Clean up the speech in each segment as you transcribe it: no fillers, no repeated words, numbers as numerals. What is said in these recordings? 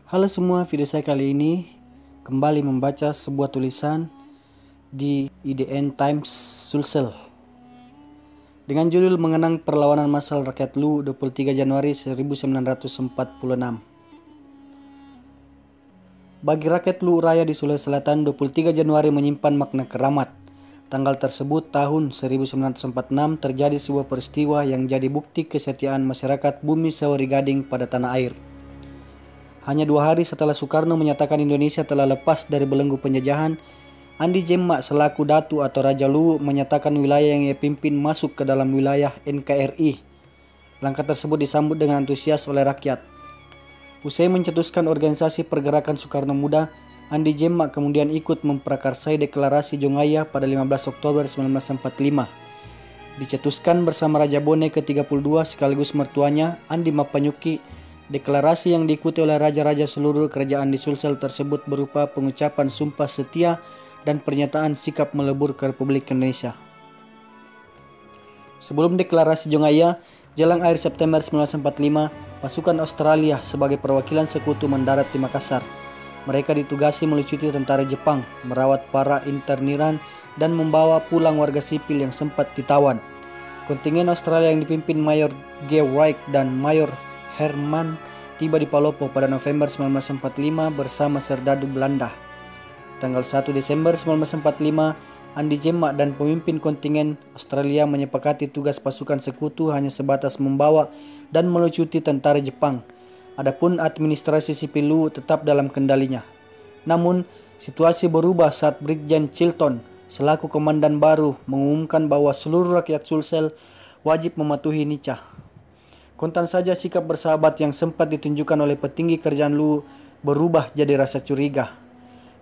Halo semua, video saya kali ini kembali membaca sebuah tulisan di IDN Times Sulsel dengan judul Mengenang Perlawanan Massal Rakyat Lu 23 Januari 1946. Bagi rakyat Lu Raya di Sulawesi Selatan, 23 Januari menyimpan makna keramat. Tanggal tersebut tahun 1946 terjadi sebuah peristiwa yang jadi bukti kesetiaan masyarakat bumi Sawari Gading pada tanah air. Hanya 2 hari setelah Soekarno menyatakan Indonesia telah lepas dari belenggu penjajahan, Andi Jemmak selaku Datu atau Raja Luwu menyatakan wilayah yang ia pimpin masuk ke dalam wilayah NKRI. Langkah tersebut disambut dengan antusias oleh rakyat. Usai mencetuskan organisasi Pergerakan Soekarno Muda, Andi Jemmak kemudian ikut memprakarsai deklarasi Jongaya pada 15 Oktober 1945. Dicetuskan bersama Raja Bone ke-32 sekaligus mertuanya, Andi Mapanyuki. Deklarasi yang diikuti oleh raja-raja seluruh kerajaan di Sulsel tersebut berupa pengucapan sumpah setia dan pernyataan sikap melebur ke Republik Indonesia. Sebelum deklarasi Jongaya, jelang akhir September 1945, pasukan Australia sebagai perwakilan sekutu mendarat di Makassar. Mereka ditugasi melucuti tentara Jepang, merawat para interniran, dan membawa pulang warga sipil yang sempat ditawan. Kontingen Australia yang dipimpin Mayor G. Wright dan Mayor Herman tiba di Palopo pada November 1945 bersama serdadu Belanda. Tanggal 1 Desember 1945, Andi Jemmak dan pemimpin kontingen Australia menyepakati tugas pasukan sekutu hanya sebatas membawa dan melucuti tentara Jepang. Adapun administrasi sipil Luwu tetap dalam kendalinya. Namun, situasi berubah saat Brigjen Chilton selaku komandan baru mengumumkan bahwa seluruh rakyat Sulsel wajib mematuhi Nica. Kontan saja sikap bersahabat yang sempat ditunjukkan oleh petinggi kerajaan Luwu berubah jadi rasa curiga.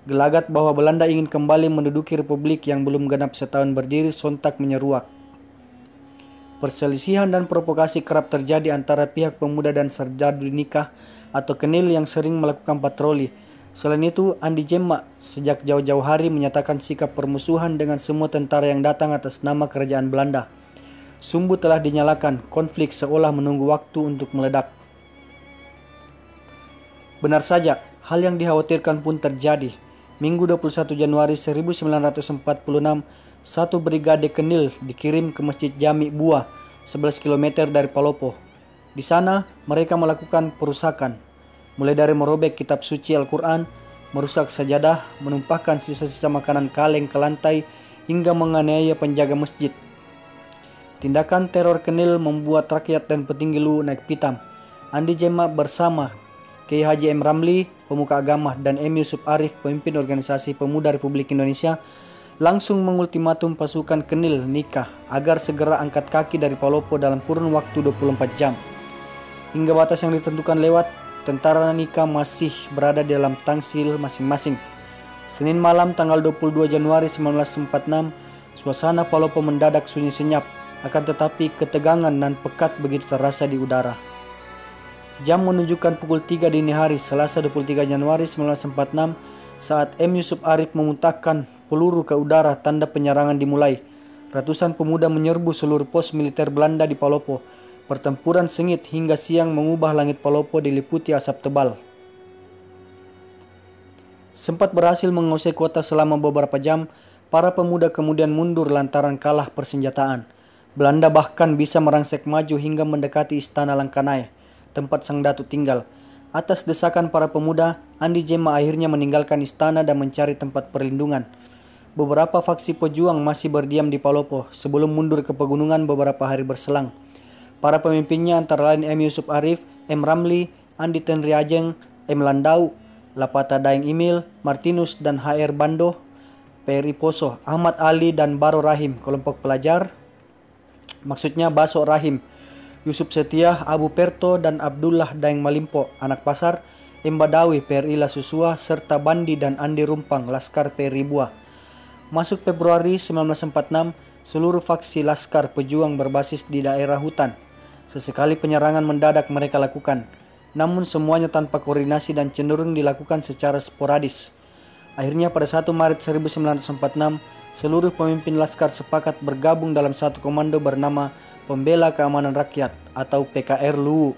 Gelagat bahwa Belanda ingin kembali menduduki republik yang belum genap setahun berdiri sontak menyeruak. Perselisihan dan provokasi kerap terjadi antara pihak pemuda dan serdadu Nica atau Kenil yang sering melakukan patroli. Selain itu, Andi Jemmak sejak jauh-jauh hari menyatakan sikap permusuhan dengan semua tentara yang datang atas nama kerajaan Belanda. Sumbu telah dinyalakan, konflik seolah menunggu waktu untuk meledak. Benar saja, hal yang dikhawatirkan pun terjadi. Minggu 21 Januari 1946, satu brigade Kenil dikirim ke Masjid Jami Buah, 11 km dari Palopo. Di sana, mereka melakukan perusakan, mulai dari merobek kitab suci Al-Quran, merusak sajadah, menumpahkan sisa-sisa makanan kaleng ke lantai, hingga menganiaya penjaga masjid. Tindakan teror Kenil membuat rakyat dan petinggi Luwu naik pitam. Andi Jemmak bersama Kiai Haji M. Ramli, pemuka agama, dan M. Yusuf Arif, pemimpin organisasi pemuda Republik Indonesia, langsung mengultimatum pasukan Kenil Nica agar segera angkat kaki dari Palopo dalam kurun waktu 24 jam. Hingga batas yang ditentukan lewat, tentara Nica masih berada di dalam tangsil masing-masing. Senin malam tanggal 22 Januari 1946, suasana Palopo mendadak sunyi senyap. Akan tetapi ketegangan dan pekat begitu terasa di udara. Jam menunjukkan pukul 3 dini hari Selasa 23 Januari 1946 saat M. Yusuf Arif memuntahkan peluru ke udara tanda penyerangan dimulai. Ratusan pemuda menyerbu seluruh pos militer Belanda di Palopo. Pertempuran sengit hingga siang mengubah langit Palopo diliputi asap tebal. Sempat berhasil menguasai kota selama beberapa jam, para pemuda kemudian mundur lantaran kalah persenjataan. Belanda bahkan bisa merangsek maju hingga mendekati istana Langkanai, tempat sang datu tinggal. Atas desakan para pemuda, Andi Jemmak akhirnya meninggalkan istana dan mencari tempat perlindungan. Beberapa faksi pejuang masih berdiam di Palopo sebelum mundur ke pegunungan beberapa hari berselang. Para pemimpinnya antara lain M. Yusuf Arif, M. Ramli, Andi Tenriajeng, M. Landau, Lapata Daeng Imil, Martinus dan H.R. Bando, Peri Poso, Ahmad Ali dan Baro Rahim, kelompok pelajar, maksudnya Baso Rahim, Yusuf Setia, Abu Perto, dan Abdullah Daeng Malimpo, anak pasar, M. Badawi, PRI Lasusua, serta Bandi dan Andi Rumpang, Laskar PRI Buah. Masuk Februari 1946, seluruh faksi Laskar Pejuang berbasis di daerah hutan. Sesekali penyerangan mendadak mereka lakukan, namun semuanya tanpa koordinasi dan cenderung dilakukan secara sporadis. Akhirnya pada 1 Maret 1946, seluruh pemimpin Laskar sepakat bergabung dalam satu komando bernama Pembela Keamanan Rakyat atau PKR Luwu.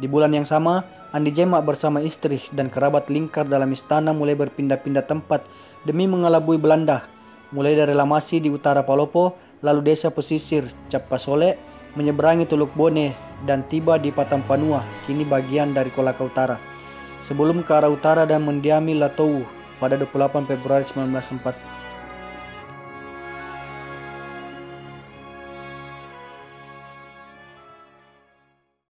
Di bulan yang sama, Andi Jemak bersama istri dan kerabat lingkar dalam istana mulai berpindah-pindah tempat demi mengelabui Belanda, mulai dari Lamasi di utara Palopo, lalu desa pesisir Capasole, menyeberangi Teluk Bone, dan tiba di Patampanua, kini bagian dari Kolaka Utara, sebelum ke arah utara dan mendiami Latou pada 28 Februari 1904.